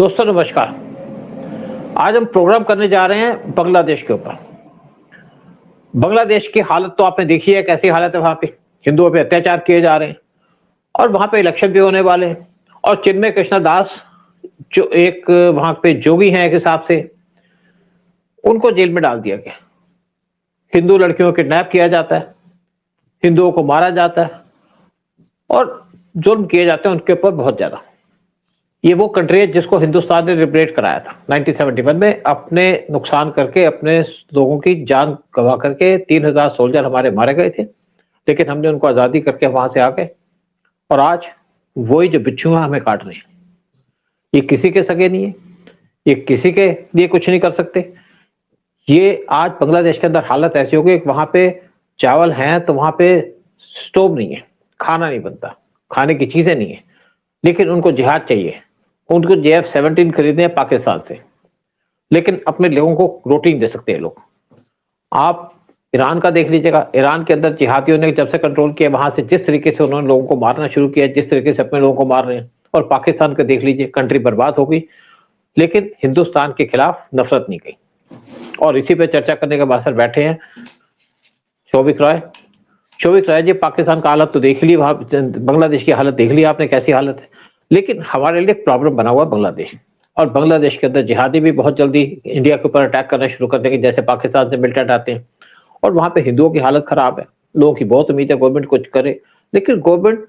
दोस्तों नमस्कार। आज हम प्रोग्राम करने जा रहे हैं बांग्लादेश के ऊपर। बांग्लादेश की हालत तो आपने देखी है, कैसी हालत है वहाँ पे। हिंदुओं पे अत्याचार किए जा रहे हैं और वहाँ पे इलेक्शन भी होने वाले हैं और चिन्मय कृष्ण दास जो एक वहाँ पे जोगी हैं एक हिसाब से, उनको जेल में डाल दिया गया। हिंदू लड़कियों को किडनैप किया जाता है, हिंदुओं को मारा जाता है और जुल्म किए जाते हैं उनके ऊपर बहुत ज़्यादा। ये वो कंट्री है जिसको हिंदुस्तान ने लिबरेट कराया था 1971 में, अपने नुकसान करके, अपने लोगों की जान गंवा करके 3000 सोल्जर हमारे मारे गए थे, लेकिन हमने उनको आज़ादी करके वहाँ से आ गए और आज वही जो बिच्छू हैं हमें काट रहे हैं। ये किसी के सगे नहीं है, ये किसी के लिए कुछ नहीं कर सकते। ये आज बांग्लादेश के अंदर हालत ऐसी हो गई कि वहाँ पे चावल हैं तो वहाँ पे स्टोव नहीं है, खाना नहीं बनता, खाने की चीज़ें नहीं है, लेकिन उनको जिहाद चाहिए। उनको JF-17 खरीदने हैं पाकिस्तान से, लेकिन अपने लोगों को रोटी नहीं दे सकते ये लोग। आप ईरान का देख लीजिएगा, ईरान के अंदर जिहादियों ने जब से कंट्रोल किया, वहां से जिस तरीके से उन्होंने लोगों को मारना शुरू किया, जिस तरीके से अपने लोगों को मार रहे हैं, और पाकिस्तान का देख लीजिए, कंट्री बर्बाद हो गई, लेकिन हिंदुस्तान के खिलाफ नफरत नहीं गई। और इसी पे चर्चा करने के बाद सर बैठे हैं शोभिक राय। शोभिक राय जी, पाकिस्तान का हालत तो देख ली, वहां बांग्लादेश की हालत देख ली आपने, कैसी हालत है, लेकिन हमारे लिए प्रॉब्लम बना हुआ बांग्लादेश। और बांग्लादेश के अंदर जिहादी भी बहुत जल्दी इंडिया के ऊपर अटैक करना शुरू कर देंगे, जैसे पाकिस्तान से मिलिटेंट आते हैं। और वहां पे हिंदुओं की हालत खराब है, लोगों की बहुत उम्मीद है गवर्नमेंट कुछ करे, लेकिन गवर्नमेंट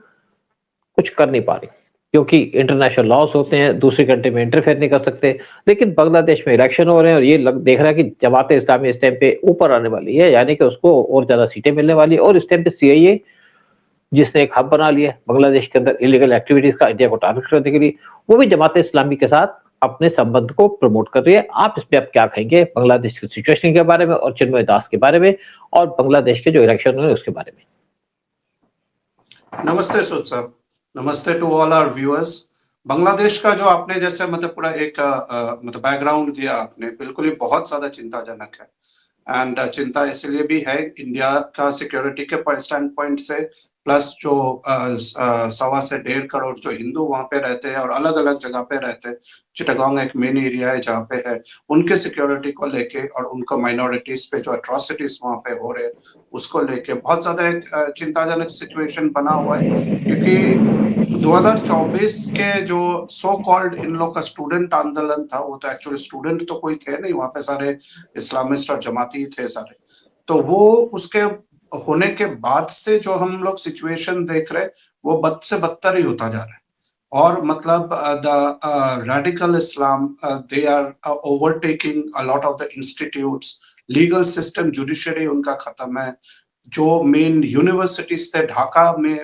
कुछ कर नहीं पा रही, क्योंकि इंटरनेशनल लॉस होते हैं, दूसरी कंट्री में इंटरफेयर नहीं कर सकते। लेकिन बांग्लादेश में इलेक्शन हो रहे हैं और ये देख रहा है कि जमात इस्लामी इस टाइम पे ऊपर आने वाली है, यानी कि उसको और ज्यादा सीटें मिलने वाली है। और इस टाइम पे CIA, जिसने एक हब बना लिया बांग्लादेश के अंदर इलीगल एक्टिविटीज का, इंडिया को टारगेट करने के लिए, वो भी जमात इस्लामी के साथ अपने संबंध को प्रमोट कर रही है। आप इस पे अब क्या कहेंगे बांग्लादेश की सिचुएशन के बारे में और चिन्मय दास के बारे में और बांग्लादेश के जो इलेक्शन हुए उसके बारे में? नमस्ते सुध साहब, नमस्ते to all our viewers. Bangladesh का जो आपने जैसे मतलब पूरा एक मतलब बैकग्राउंड दिया आपने, बिल्कुल ही बहुत ज्यादा चिंताजनक है। एंड चिंता इसलिए भी है इंडिया का सिक्योरिटी के स्टैंड पॉइंट से, प्लस जो 1.25 से 1.5 करोड़ जो हिंदू वहां पे रहते हैं और अलग अलग जगह पे रहते हैं। चिटागोंग एक मेन एरिया है जहाँ पे है, उनके सिक्योरिटी को लेके और उनको माइनॉरिटीज पे जो अट्रॉसिटीज वहां पे हो रहे हैं उसको लेके बहुत ज्यादा एक चिंताजनक सिचुएशन बना हुआ है। क्योंकि 2024 के जो सो कॉल्ड इन लोग का स्टूडेंट आंदोलन था, वो तो एक्चुअली स्टूडेंट तो कोई थे नहीं, वहां पे सारे इस्लामिस्ट और जमाती थे सारे। तो वो उसके होने के बाद से जो हम लोग सिचुएशन देख रहे, वो बद से बदतर ही होता जा रहा है। और मतलब the radical Islam, they are overtaking a lot of the institutes, legal system, judiciary उनका खत्म है। जो मेन यूनिवर्सिटीज थे, ढाका में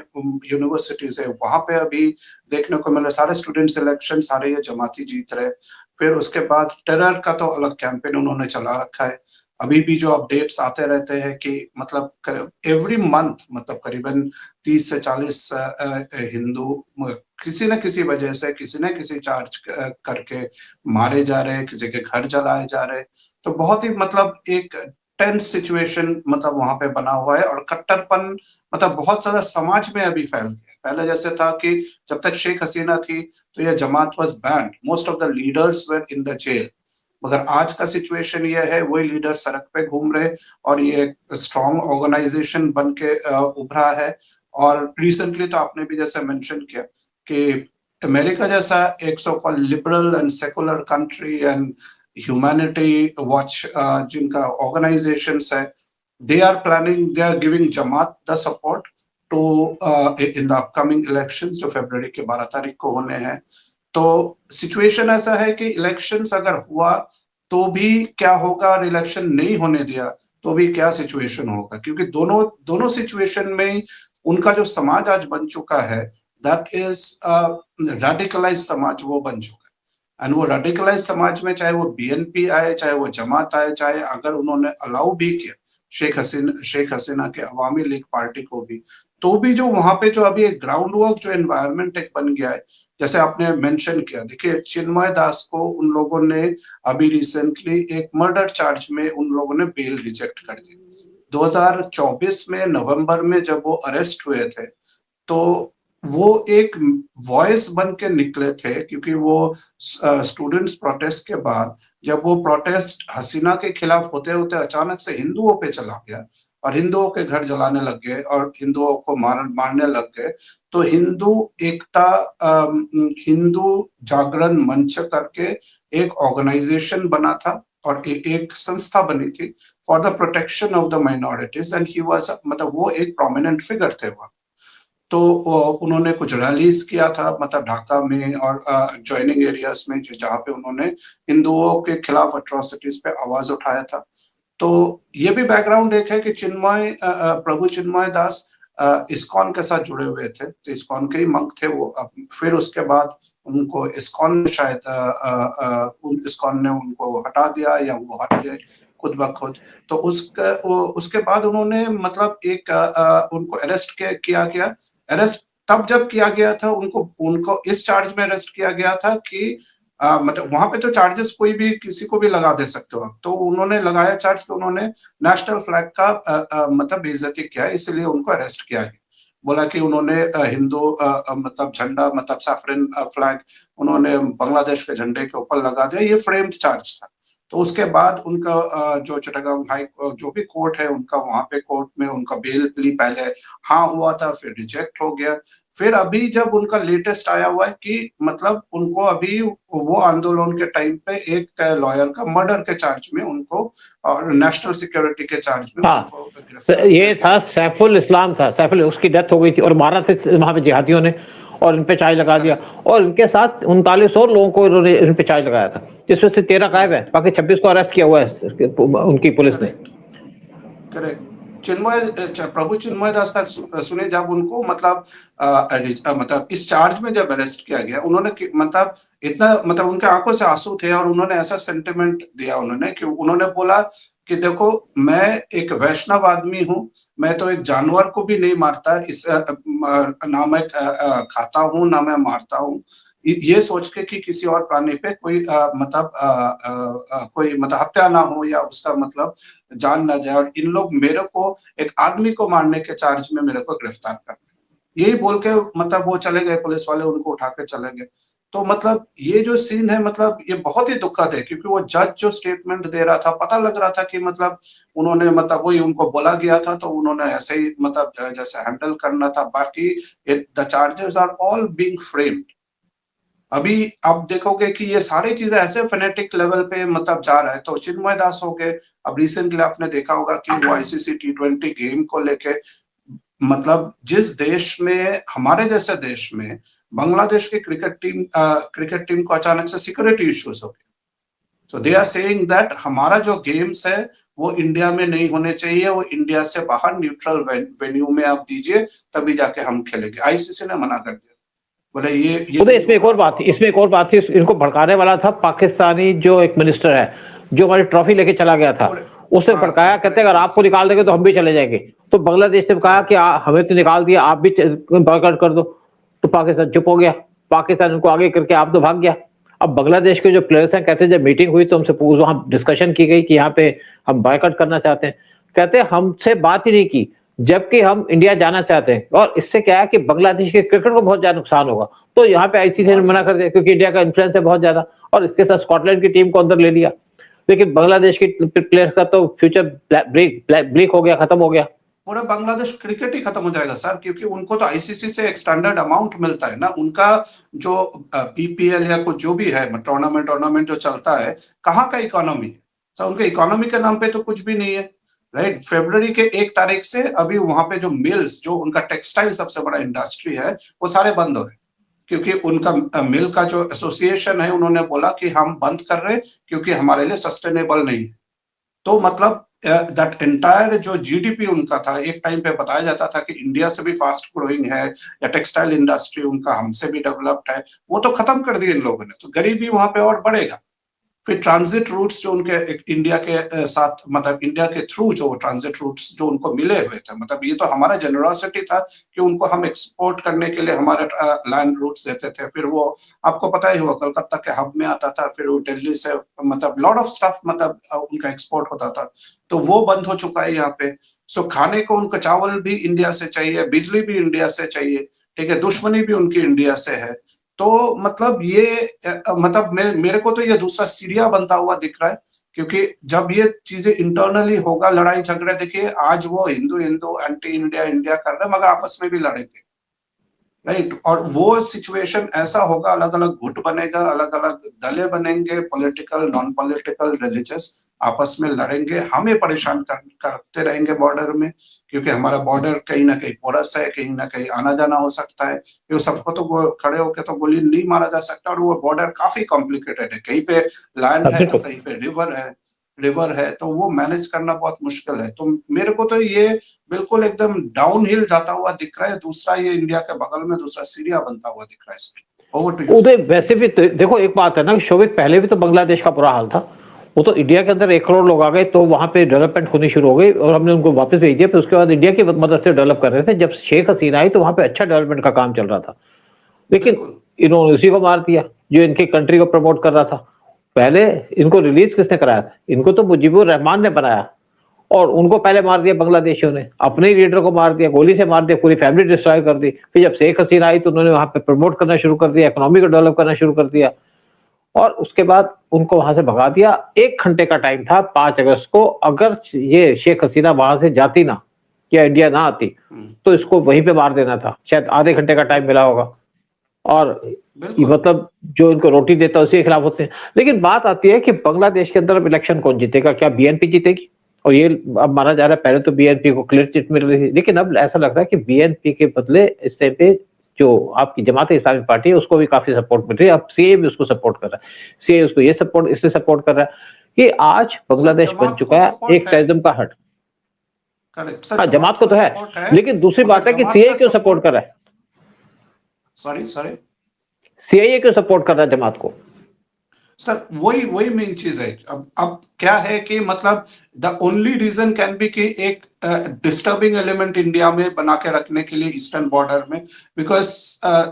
यूनिवर्सिटीज है, वहां पे अभी देखने को मिल रहा है सारे स्टूडेंट सिलेक्शन सारे ये जमाती जीत रहे। फिर उसके बाद टेरर का तो अलग कैंपेन उन्होंने चला रखा है। अभी भी जो अपडेट्स आते रहते हैं कि मतलब एवरी मंथ मतलब करीबन 30 से 40 हिंदू किसी न किसी वजह से किसी न किसी चार्ज करके मारे जा रहे हैं, किसी के घर जलाए जा रहे हैं। तो बहुत ही मतलब एक टेंस सिचुएशन मतलब वहां पे बना हुआ है। और कट्टरपन मतलब बहुत ज्यादा समाज में अभी फैल गया। पहले जैसे था कि जब तक शेख हसीना थी तो ये Jamaat was banned, most of the leaders were in the jail. मगर आज का सिचुएशन ये है, वही लीडर सड़क पे घूम रहे और ये स्ट्रॉन्ग ऑर्गेनाइजेशन बन के उभरा है। और रिसेंटली तो आपने भी जैसे मेंशन किया कि अमेरिका जैसा एक so called liberal and secular country and humanity watch जिनका ऑर्गेनाइजेशंस है, they are planning, they are giving Jamaat the support to in the upcoming elections जो फरवरी के 12 तारीख को होने हैं। तो सिचुएशन ऐसा है कि इलेक्शंस अगर हुआ तो भी क्या होगा और इलेक्शन नहीं होने दिया तो भी क्या सिचुएशन होगा, क्योंकि दोनों सिचुएशन में उनका जो समाज आज बन चुका है, दैट इज रेडिकलाइज समाज वो बन चुका है। एंड वो रेडिकलाइज समाज में चाहे वो BNP आए, चाहे वो जमात आए, चाहे अगर उन्होंने अलाउ भी किया शेख हसीना के अवामी लीग पार्टी को भी, तो भी जो वहां पे जो अभी एक ग्राउंड वर्क जो एनवायरनमेंट एक बन गया है, जैसे आपने मेंशन किया, देखिए चिन्मय दास को उन लोगों ने अभी रिसेंटली एक मर्डर चार्ज में उन लोगों ने बेल रिजेक्ट कर दी। 2024 में नवंबर में जब वो अरेस्ट हुए थे, तो वो एक वॉइस बन के निकले थे, क्योंकि वो स्टूडेंट्स प्रोटेस्ट के बाद जब वो प्रोटेस्ट हसीना के खिलाफ होते होते अचानक से हिंदुओं पे चला गया और हिंदुओं के घर जलाने लग गए और हिंदुओं को मारने लग गए, तो हिंदू एकता हिंदू जागरण मंच करके एक ऑर्गेनाइजेशन बना था और एक संस्था बनी थी for the protection of the minorities, and he was, मतलब वो एक प्रोमिनेंट फिगर थे वहाँ। तो उन्होंने कुछ रैलीज किया था, मतलब ढाका में और ज्वाइनिंग एरियाज में, जहाँ पे उन्होंने हिंदुओं के खिलाफ अट्रॉसिटीज पे आवाज उठाया था। तो ये भी बैकग्राउंड एक है कि प्रभु चिन्मय दास इस्कॉन के साथ जुड़े हुए थे, तो इस्कॉन के ही मंक थे वो। फिर उसके बाद उनको इस्कॉन ने शायद इस्कॉन ने उनको हटा दिया या वो हट गए खुद ब खुद। तो उसके बाद उन्होंने मतलब उनको अरेस्ट किया गया। अरेस्ट तब जब किया गया था, उनको इस चार्ज में अरेस्ट किया गया था कि मतलब वहां पे तो चार्जेस कोई भी किसी को भी लगा दे सकते हो आप, तो उन्होंने लगाया चार्ज कि उन्होंने नेशनल फ्लैग का मतलब बेइज्जती किया, इसलिए उनको अरेस्ट किया गया। बोला कि उन्होंने हिंदू मतलब झंडा, मतलब सैफरन फ्लैग उन्होंने बांग्लादेश के झंडे के ऊपर लगा दिया, ये फ्रेम्ड चार्ज था। तो उसके बाद उनका जो चट्टग्राम हाई जो भी कोर्ट है उनका, वहां पे कोर्ट में उनका बेल प्ली पहले हाँ हुआ था, फिर रिजेक्ट हो गया। फिर अभी जब उनका लेटेस्ट आया हुआ है कि मतलब उनको अभी वो आंदोलन के टाइम पे एक लॉयर का मर्डर के चार्ज में उनको और नेशनल सिक्योरिटी के चार्ज में हाँ, उनको गिरफ्तार ये था सैफुल इस्लाम था, सैफुल, उसकी डेथ हो गई थी और मारा थे वहां पे जिहादियों ने और इन पे चार्ज लगा दिया और इनके साथ 39 और लोगों को इन्होंने इन पे चार्ज लगाया था, जिसमें से 13 गायब है, बाकी 26 को अरेस्ट किया हुआ है उनकी पुलिस ने। करेक्ट। प्रभु चिन्मय दास का सुने, जब उनको मतलब मतलब इस चार्ज में जब अरेस्ट किया गया, उन्होंने मतलब इतना, मतलब उनके आंखों से आंसू थे और उन्होंने ऐसा सेंटिमेंट दिया उन्होंने कि उन्होंने बोला कि देखो, मैं एक वैष्णव आदमी हूँ, मैं तो एक जानवर को भी नहीं मारता, ना मैं खाता हूँ ना मैं मारता हूँ, ये सोच के कि किसी और प्राणी पे कोई मतलब कोई मतलब हत्या ना हो या उसका मतलब जान ना जाए, और इन लोग मेरे को एक आदमी को मारने के चार्ज में मेरे को गिरफ्तार कर, यही बोल के मतलब वो चले गए, पुलिस वाले उनको उठा के चले गए। तो मतलब ये जो सीन है, मतलब ये बहुत ही दुखद है, क्योंकि वो जज जो स्टेटमेंट दे रहा था, पता लग रहा था कि मतलब उन्होंने मतलब वही उनको बोला गया था, तो उन्होंने ऐसे ही मतलब जैसे हैंडल करना था। बाकी the charges are all being framed. अभी आप देखोगे कि ये सारी चीजें ऐसे फेनेटिक लेवल पे मतलब जा रहा है। तो चिन्मय दास हो गए, अब रिसेंटली आपने देखा होगा कि वो आईसीसी T20 गेम को लेके, मतलब जिस देश में, हमारे जैसे देश में बांग्लादेश की क्रिकेट टीम को अचानक से सिक्योरिटी इश्यूज हो गए, तो दे आर सेइंग दैट हमारा जो गेम्स है वो इंडिया में नहीं होने चाहिए, वो इंडिया से बाहर न्यूट्रल वेन्यू में आप दीजिए, तभी जाके हम खेलेंगे। आईसीसी ने मना कर दिया, बोले ये तो इसमें एक और बात थी, इनको भड़काने वाला था पाकिस्तानी जो एक मिनिस्टर है, जो हमारी ट्रॉफी लेके चला गया था, उसने भड़काया, कहते अगर आपको निकाल देंगे तो हम भी चले जाएंगे। तो बांग्लादेश ने कहा कि हमें तो निकाल दिया, आप भी बॉयकॉट कर दो, तो पाकिस्तान चुप हो गया, पाकिस्तान उनको आगे करके आप तो भाग गया। अब बांग्लादेश के जो प्लेयर्स हैं कहते जब मीटिंग हुई तो हमसे वहां डिस्कशन की गई कि यहाँ पे हम बॉयकॉट करना चाहते हैं, कहते हमसे बात ही नहीं की, जबकि हम इंडिया जाना चाहते हैं। और इससे क्या है कि बांग्लादेश के क्रिकेट को बहुत ज्यादा नुकसान होगा, तो यहाँ पे आईसीसी ने मना कर दिया, क्योंकि इंडिया का इन्फ्लुएंस है बहुत ज्यादा, और इसके साथ स्कॉटलैंड की टीम को अंदर ले लिया। लेकिन बांग्लादेश के प्लेयर्स का तो फ्यूचर ब्रेक हो गया, खत्म हो गया। पूरा बांग्लादेश क्रिकेट ही खत्म हो जाएगा सर, क्योंकि उनको तो आईसीसी से एक स्टैंडर्ड अमाउंट मिलता है ना, उनका जो पीपीएल या कुछ जो भी है टूर्नामेंट जो चलता है, कहाँ का इकोनॉमी है? तो उनके इकोनॉमी के नाम पे तो कुछ भी नहीं है, राइट। फरवरी के 1 तारीख से अभी वहां पे जो मिल्स, जो उनका टेक्सटाइल सबसे बड़ा इंडस्ट्री है, वो सारे बंद हो रहे, क्योंकि उनका मिल का जो एसोसिएशन है, उन्होंने बोला कि हम बंद कर रहे क्योंकि हमारे लिए सस्टेनेबल नहीं है। तो मतलब दैट एंटायर जो जीडीपी उनका था, एक टाइम पे बताया जाता था कि इंडिया से भी फास्ट ग्रोइंग है, या टेक्सटाइल इंडस्ट्री उनका हमसे भी डेवलप्ड है, वो तो खत्म कर दिए इन लोगों ने, तो गरीबी वहां पे और बढ़ेगा। फिर ट्रांजिट रूट्स जो उनके इंडिया के साथ मतलब इंडिया के थ्रू जो ट्रांजिट रूट्स जो उनको मिले हुए थे, मतलब ये तो हमारा जेनरोसिटी था कि उनको हम एक्सपोर्ट करने के लिए हमारे लैंड रूट्स देते थे। फिर वो आपको पता ही हुआ कलकत्ता के हब में आता था, फिर वो दिल्ली से मतलब लॉट ऑफ स्टफ मतलब उनका एक्सपोर्ट होता था, तो वो बंद हो चुका है यहाँ पे। सो खाने को उनको चावल भी इंडिया से चाहिए, बिजली भी इंडिया से चाहिए, ठीक है, दुश्मनी भी उनकी इंडिया से है। तो मतलब ये मतलब मेरे को तो ये दूसरा सीरिया बनता हुआ दिख रहा है, क्योंकि जब ये चीजें इंटरनली होगा, लड़ाई झगड़े, देखिए आज वो Hindu Hindu anti India India कर रहे हैं, मगर आपस में भी लड़ेंगे, राइट। और वो सिचुएशन ऐसा होगा, अलग अलग गुट बनेगा, अलग अलग दले बनेंगे, पॉलिटिकल, नॉन पॉलिटिकल, रिलीजियस, आपस में लड़ेंगे, हमें परेशान करते रहेंगे बॉर्डर में, क्योंकि हमारा बॉर्डर कहीं ना कहीं पोरस है, कहीं ना कहीं आना जाना हो सकता है, क्योंकि सबको तो खड़े होकर तो गोली नहीं मारा जा सकता, और वो बॉर्डर काफी कॉम्प्लिकेटेड है, कहीं पे लैंड है तो कहीं पे रिवर है, तो वो मैनेज करना बहुत मुश्किल है। तो मेरे को तो ये बिल्कुल एकदम डाउन हिल जाता हुआ दिख रहा है। दूसरा ये इंडिया के बगल में दूसरा सीरिया बनता हुआ दिख रहा है इसमें। उदय, वैसे भी देखो एक बात है ना, शोभित, पहले भी तो बांग्लादेश का बुरा हाल था। वो तो इंडिया के अंदर 1 करोड़ लोग आ गए तो वहां पे डेवलपमेंट होनी शुरू हो गई और हमने उनको वापस भेज दिया। फिर उसके बाद इंडिया की मदद से डेवलप कर रहे थे। जब शेख हसीना आई तो वहां पे अच्छा डेवलपमेंट का काम चल रहा था, लेकिन इन्होंने उसी को मार दिया जो इनकी कंट्री को प्रमोट कर रहा था। पहले इनको रिलीज किसने कराया था? इनको तो मुजीबुर रहमान ने बनाया, और उनको पहले मार दिया बांग्लादेशियों ने, अपने ही लीडर को मार दिया, गोली से मार दिया, पूरी फैमिली डिस्ट्रॉय कर दी। फिर जब शेख हसीना आई तो उन्होंने वहां पे प्रमोट करना शुरू कर दिया, इकोनॉमी को डेवलप करना शुरू कर दिया, और उसके बाद उनको वहां से भगा दिया। 1 घंटे का टाइम था 5 अगस्त को, अगर ये शेख हसीना वहां से जाती ना या इंडिया ना आती तो इसको वहीं पे मार देना था। शायद आधे घंटे का टाइम मिला होगा, और मतलब जो इनको रोटी देता है उसी के खिलाफ होते हैं। लेकिन बात आती है कि बांग्लादेश के अंदर अब इलेक्शन कौन जीतेगा? क्या बीएनपी जीतेगी? और ये अब माना जा रहा है, पहले तो बीएनपी को क्लियर चिट मिल रही थी, लेकिन अब ऐसा लगता है कि बीएनपी के बदले इस टाइम पे जो आपकी जमात इस्लामी पार्टी है उसको भी काफी सपोर्ट मिल रही है। अब सीए भी उसको सपोर्ट कर रहा है, सीए उसको ये सपोर्ट इसलिए सपोर्ट कर रहा है कि आज बांग्लादेश बन चुका है एक टेररिज्म का हट। हाँ, जमात को तो है, लेकिन दूसरी बात है कि सीए क्यों सपोर्ट कर रहा है? सॉरी सीआईए क्यों सपोर्ट कर रहा है जमात को? सर वही मेन चीज है। अब क्या है कि मतलब the only reason can be कि एक डिस्टर्बिंग एलिमेंट इंडिया में बना के रखने के लिए ईस्टर्न बॉर्डर में, बिकॉज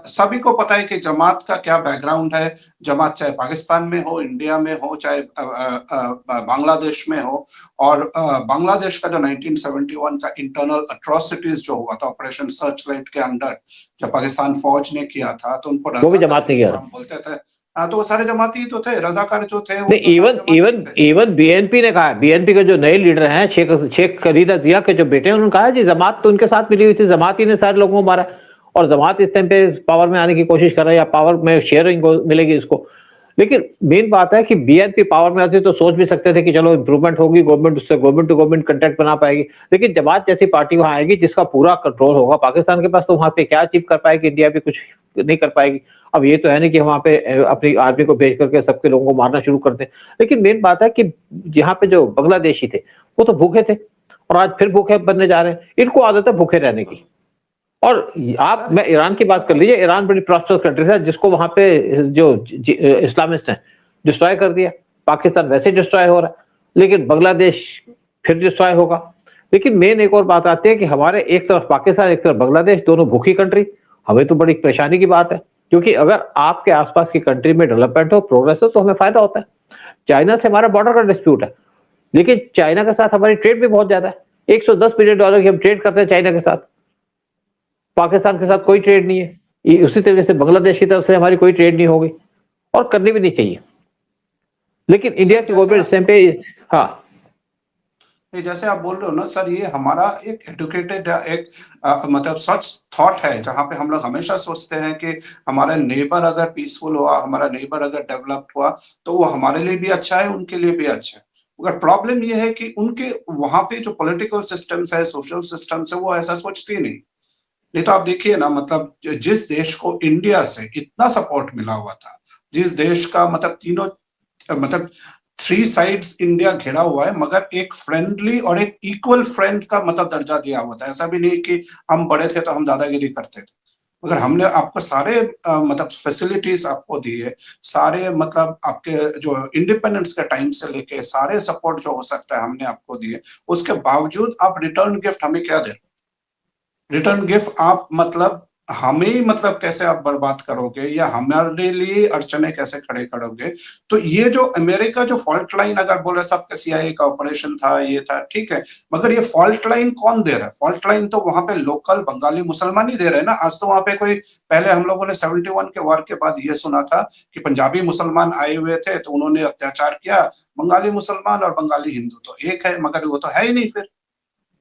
सभी को पता है कि जमात का क्या बैकग्राउंड है। जमात चाहे पाकिस्तान में हो, इंडिया में हो, चाहे बांग्लादेश में हो, और बांग्लादेश का जो 1971 का इंटरनल अट्रॉसिटीज जो हुआ था ऑपरेशन सर्चलाइट के अंडर, जब पाकिस्तान फौज ने किया था, तो उनको वो भी जमात ने किया था, बोलते थे। तो वो सारे जमाती तो थे, रजाकार जो थे वो इवन बीएनपी ने कहा, बीएनपी के जो नए लीडर हैं शेख खलीदा जिया के जो बेटे हैं, उन्होंने कहा जी जमात तो उनके साथ मिली हुई थी, जमात ही ने सारे लोगों को मारा, और जमात इस टाइम पे पावर में आने की कोशिश कर रहा है या पावर में शेयरिंग मिलेगी इसको। लेकिन मेन बात है कि बीएनपी पावर में आती तो सोच भी सकते थे कि चलो इंप्रूवमेंट होगी, गवर्नमेंट उससे गवर्नमेंट टू गवर्नमेंट कॉन्टैक्ट बना पाएगी। लेकिन जमात जैसी पार्टी वहां आएगी जिसका पूरा कंट्रोल होगा पाकिस्तान के पास, तो वहां पे क्या अचीव कर पाएगी? इंडिया भी कुछ नहीं कर पाएगी। अब ये तो है नहीं कि वहां पे अपनी आर्मी को भेज करके सबके लोगों को मारना शुरू कर दें। लेकिन मेन बात है कि यहाँ पे जो बांग्लादेशी थे वो तो भूखे थे, और आज फिर भूखे बनने जा रहे हैं। इनको आदत है भूखे रहने की। और आप मैं ईरान की बात कर लीजिए, ईरान बड़ी प्रॉस्पेरस कंट्री है, जिसको वहां पे जो इस्लामिस्ट हैं डिस्ट्रॉय कर दिया। पाकिस्तान वैसे डिस्ट्रॉय हो रहा है, लेकिन बांग्लादेश फिर डिस्ट्रॉय होगा। लेकिन मेन एक और बात आती है कि हमारे एक तरफ पाकिस्तान एक तरफ बांग्लादेश, दोनों भूखी कंट्री, हमें तो बड़ी परेशानी की बात है, क्योंकि अगर आपके आसपास की कंट्री में डेवलपमेंट हो, प्रोग्रेस हो, तो हमें फायदा होता है। चाइना से हमारा बॉर्डर का डिस्प्यूट है, लेकिन चाइना के साथ हमारी ट्रेड भी बहुत ज्यादा है। $110 बिलियन की हम ट्रेड करते हैं चाइना के साथ, पाकिस्तान के साथ कोई ट्रेड नहीं है। उसी तरीके से बांग्लादेश की तरफ से हमारी कोई ट्रेड नहीं होगी, और करनी भी नहीं चाहिए। लेकिन इंडिया की गवर्नमेंट इस टाइम पे, हाँ जैसे आप बोल रहे हो ना सर, ये हमारा एक एडुकेटेड एक मतलब सच थॉट है, जहां पे हम लोग हमेशा सोचते हैं कि हमारा नेबर अगर पीसफुल हुआ, हमारा नेबर अगर डेवलप हुआ, तो वो हमारे लिए भी अच्छा है, उनके लिए भी अच्छा है। मगर प्रॉब्लम ये है कि उनके वहां पे जो पॉलिटिकल सिस्टम्स है, सोशल सिस्टम्स है, वो ऐसा सोचती नहीं तो आप देखिए ना, मतलब जिस देश को इंडिया से इतना सपोर्ट मिला हुआ था, जिस देश का मतलब तीनों मतलब 3 साइड्स इंडिया घेरा हुआ है, मगर एक फ्रेंडली और एक इक्वल फ्रेंड का मतलब दर्जा दिया हुआ था। ऐसा भी नहीं कि हम बड़े थे तो हम दादागिरी करते थे, मगर हमने आपको सारे मतलब फैसिलिटीज आपको दिए, सारे मतलब आपके जो इंडिपेंडेंस के टाइम से लेके सारे सपोर्ट जो हो सकता है हमने आपको दिए, उसके बावजूद आप रिटर्न गिफ्ट हमें क्या दे? रिटर्न गिफ्ट आप मतलब हमें ही मतलब कैसे आप बर्बाद करोगे या हमारे लिए अड़चने कैसे खड़े करोगे? तो ये जो अमेरिका जो फॉल्ट लाइन अगर बोल रहे सबके सीआईए का ऑपरेशन था, ये था, ठीक है, मगर ये फॉल्ट लाइन कौन दे रहा है? फॉल्ट लाइन तो वहां पे लोकल बंगाली मुसलमान ही दे रहे हैं ना। आज तो वहां पे कोई, पहले हम लोगों ने 71 के वार के बाद ये सुना था कि पंजाबी मुसलमान आए हुए थे तो उन्होंने अत्याचार किया, बंगाली मुसलमान और बंगाली हिंदू तो एक है, मगर वो तो है ही नहीं फिर,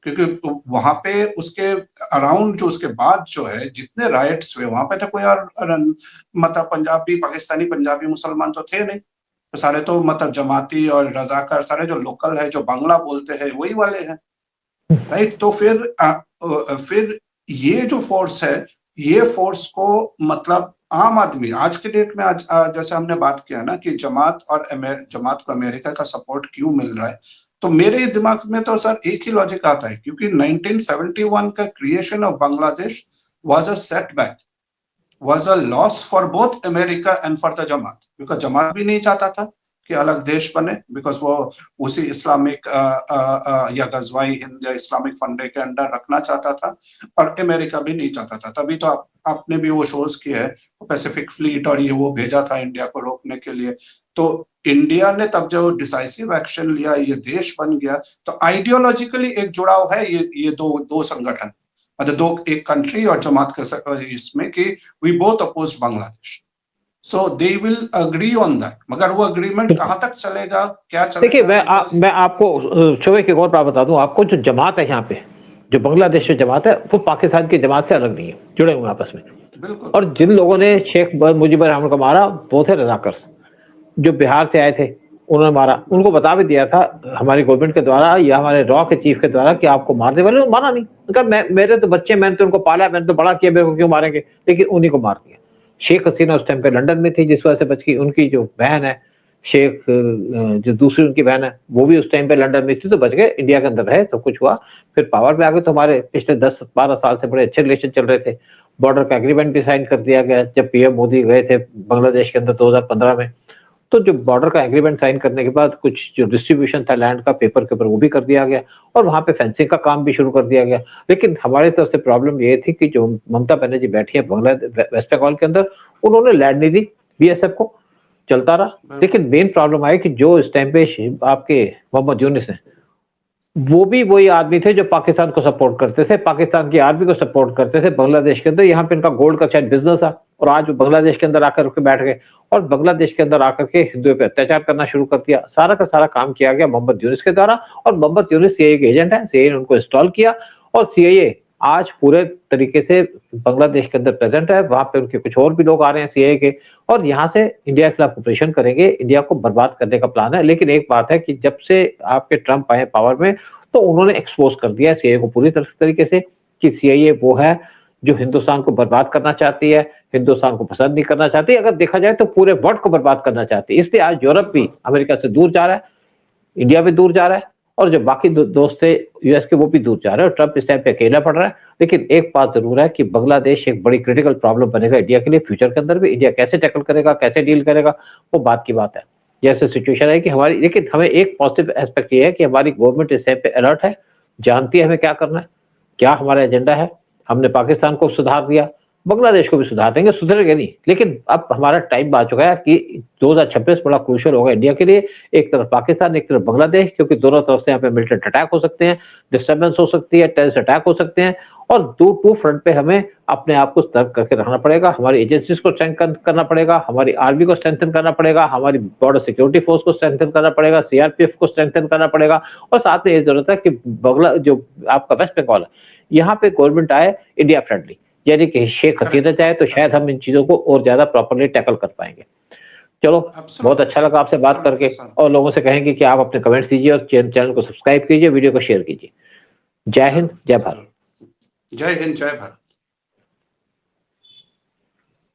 क्योंकि वहां पे उसके अराउंड जो उसके बाद जो है जितने राइट्स हुए वहां पे तो कोई और मतलब पंजाबी पाकिस्तानी पंजाबी मुसलमान तो थे नहीं, तो सारे तो मतलब जमाती और रजाकार सारे जो लोकल है जो बांग्ला बोलते हैं वही वाले हैं, राइट। तो फिर ये जो फोर्स है, ये फोर्स को मतलब आम आदमी आज के डेट में आज जैसे हमने बात किया ना कि जमात को अमेरिका का सपोर्ट क्यों मिल रहा है, तो मेरे दिमाग में तो सर एक ही लॉजिक आता है, क्योंकि 1971 का creation of Bangladesh was a setback, was a loss for both America and for the Jamaat, because जमात भी नहीं चाहता था कि अलग देश बने, बिकॉज वो उसी इस्लामिक या गजवाई हिंद या इस्लामिक फंडे के अंडर रखना चाहता था, और अमेरिका भी नहीं चाहता था। तभी तो आपने भी वो शोज किए हैं, पैसिफिक फ्लीट और ये वो भेजा था इंडिया को रोकने के लिए। तो इंडिया ने तब जो डिसाइसिव एक्शन लिया, ये देश बन गया, तो आइडियोलॉजिकली एक जुड़ाव है ये दो संगठन, मतलब दो, एक कंट्री और जमात के इसमें कि we both oppose Bangladesh, so they will agree on that. मगर वो अग्रीमेंट कहां तक चलेगा, क्या चलेगा? देखिए मैं आपको शोभे की एक और बात बता दूं आपको, जो जमात है यहाँ पे, जो बांग्लादेश में जमात है, वो पाकिस्तान की जमात से अलग नहीं है, जुड़े हुए आपस में। बिल्कुल। और जिन लोगों ने शेख मुजीबुर रहमान को मारा वो थे रजाकर्स, जो बिहार से आए थे, उन्होंने मारा। उनको बता भी दिया था हमारी गवर्नमेंट के द्वारा या हमारे रॉ के चीफ के द्वारा कि आपको मारने वाले, उन्होंने मारा नहीं। उनका मेरे तो बच्चे, मैंने तो उनको पाला, मैंने तो बड़ा किया, मेरे को क्यों मारेंगे? लेकिन उन्हीं को मार दिया। शेख हसीना उस टाइम पे लंदन में थी, जिस वजह से बच गई। उनकी जो बहन है शेख, जो दूसरी उनकी बहन है, वो भी उस टाइम पे लंदन में थी, तो बच गए, इंडिया के अंदर रहे, सब कुछ हुआ। फिर पावर में आ गए, तो हमारे पिछले 10-12 साल से बड़े अच्छे रिलेशन चल रहे थे। बॉर्डर का एग्रीमेंट भी साइन कर दिया गया जब पीएम मोदी गए थे बांग्लादेश के अंदर 2015 में। तो जो बॉर्डर का एग्रीमेंट साइन करने के बाद कुछ जो डिस्ट्रीब्यूशन था लैंड का पेपर के ऊपर, वो भी कर दिया गया, और वहां पे फेंसिंग का काम भी शुरू कर दिया गया। लेकिन हमारी तरफ से प्रॉब्लम ये थी कि जो ममता बनर्जी बैठी है वेस्ट बंगाल के अंदर, उन्होंने लैंड नहीं दी बीएसएफ को, चलता रहा। लेकिन मेन प्रॉब्लम आई कि जो इस टाइम पे आपके मोहम्मद यूनिस है, वो भी वही आदमी थे जो पाकिस्तान को सपोर्ट करते थे, पाकिस्तान की आर्मी को सपोर्ट करते थे बांग्लादेश के अंदर। यहाँ पे इनका गोल्ड का शायद बिजनेस था, और आज वो बांग्लादेश के अंदर आकर के बैठ गए, और बांग्लादेश के अंदर आकर के हिंदुओं पे अत्याचार करना शुरू कर दिया। सारा का सारा काम किया गया मोहम्मद यूनिस के द्वारा, और मोहम्मद यूनिस सीआईए के एजेंट है, सीआईए ने उनको इंस्टॉल किया, और सीआईए आज पूरे तरीके से बांग्लादेश के अंदर प्रेजेंट है। वहां पे उनके कुछ और भी लोग आ रहे हैं सीआईए के, और यहाँ से इंडिया के खिलाफ ऑपरेशन करेंगे, इंडिया को बर्बाद करने का प्लान है। लेकिन एक बात है कि जब से आपके ट्रंप आए पावर में, तो उन्होंने एक्सपोज कर दिया है सीआईए को पूरी तरीके से कि सीआईए वो है जो हिंदुस्तान को बर्बाद करना चाहती है, हिंदुस्तान को पसंद नहीं करना चाहती। अगर देखा जाए तो पूरे वर्ल्ड को बर्बाद करना चाहती है। इसलिए आज यूरोप भी अमेरिका से दूर जा रहा है, इंडिया भी दूर जा रहा है, और जो बाकी दोस्त थे यूएस के, वो भी दूर जा रहे हैं, और ट्रंप इस टाइम पे अकेला पड़ रहा है। लेकिन एक बात जरूर है कि बांग्लादेश एक बड़ी क्रिटिकल प्रॉब्लम बनेगा इंडिया के लिए फ्यूचर के अंदर भी। इंडिया कैसे टैकल करेगा, कैसे डील करेगा, वो बात की बात है। जैसे सिचुएशन है कि हमारी, लेकिन हमें एक पॉजिटिव एस्पेक्ट ये है कि हमारी गवर्नमेंट इस टाइम पे अलर्ट है, जानती है हमें क्या करना है, क्या हमारा एजेंडा है। हमने पाकिस्तान को सुधार दिया, बांग्लादेश को भी सुधार देंगे, सुधरेंगे नहीं। लेकिन अब हमारा टाइम आ चुका है कि 2026 बड़ा क्रूशियल होगा इंडिया के लिए। एक तरफ पाकिस्तान, एक तरफ बांग्लादेश, क्योंकि दोनों तरफ से यहाँ पे मिलिटेंट अटैक हो सकते हैं, डिस्टर्बेंस हो सकती है, टेररिस्ट अटैक हो सकते हैं, और टू फ्रंट पे हमें अपने आप को सतर्क करके रखना पड़ेगा। हमारी एजेंसीज को स्ट्रेंथन करना पड़ेगा, हमारी आर्मी को स्ट्रेंथन करना पड़ेगा, हमारी बॉर्डर सिक्योरिटी फोर्स को स्ट्रेंथन करना पड़ेगा, सीआरपीएफ को स्ट्रेंथन करना पड़ेगा। और साथ में ये जरूरत है कि जो आपका वेस्ट बंगाल है, यहाँ पे गवर्नमेंट आए इंडिया फ्रेंडली, यानी कि शेख हसीना चाहे तो शायद हम इन चीजों को और ज्यादा प्रॉपर्ली टैकल कर पाएंगे। चलो, बहुत अच्छा लगा आपसे बात करके, और लोगों से कहेंगे कि आप अपने कमेंट्स दीजिए और चैनल को सब्सक्राइब कीजिए, वीडियो को शेयर कीजिए। जय हिंद, जय भारत। जय हिंद, जय भारत।